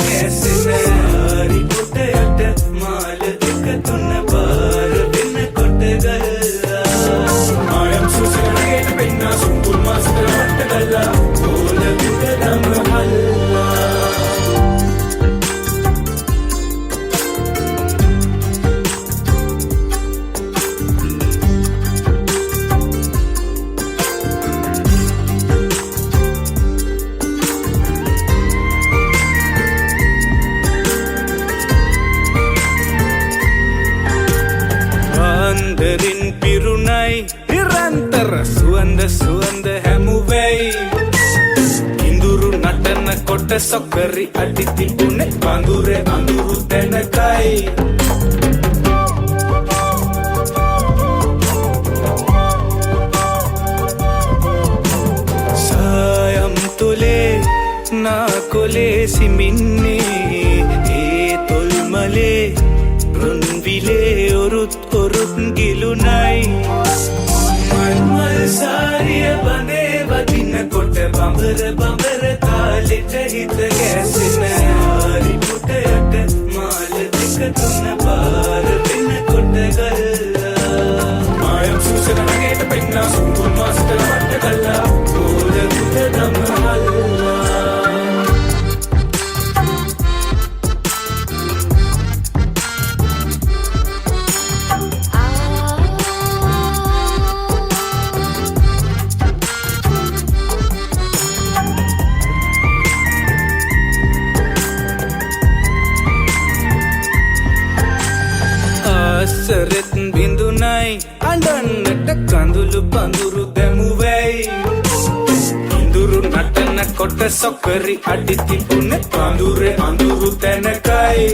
ගැසෙන හරි පොටයට මාල දෙක තුන පාර වෙන කොට ගල්ලා ආයම් සුසනගේට පෙන්නා සුම්පුල් මාස්තර වට ගල්ලා ඕල විදලම හල්ලා Wanderin pirunai nirantar suwanda හැමුවෙයි ඉඳුරු නටන කොට සොකරි අඩි තිබුණේ වඳුරේ අඳුරු තැනකයි සායම් තුලේ නාකොලේ සිමින්නේ ඒ තොල්මලේ රුන්විලේ ඔරුත් ගිලුනයි මන්මල් සාරිය බඳේ වදින කොට බඹර තාලෙට හිත ගැසෙන හරි පොටයට මාල දෙක තුන පාර වෙන කොට ගල්ලා ආයම් සුසනගේට පෙන්නා සුම්පුල් මාස්තර වට ගල්ලා ඕල විදලම හල්ලා සරෙත් බිඳුනයි අඬන්නට කඳුළු පඳුරු දැමුවෙයි ඉඳුරු නටන කොට සොකරි අඩි තිබුණේ පඳුරේ අඳුරු තැනකයි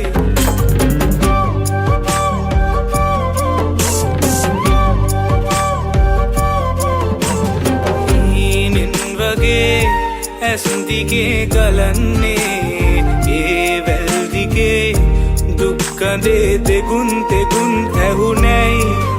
ඊනින් වගේ ඇස් දිගේ ගලන්නේ ඒ වැල් දිගේ දුක්කඳේ දෙගුන් ඇහුනැයි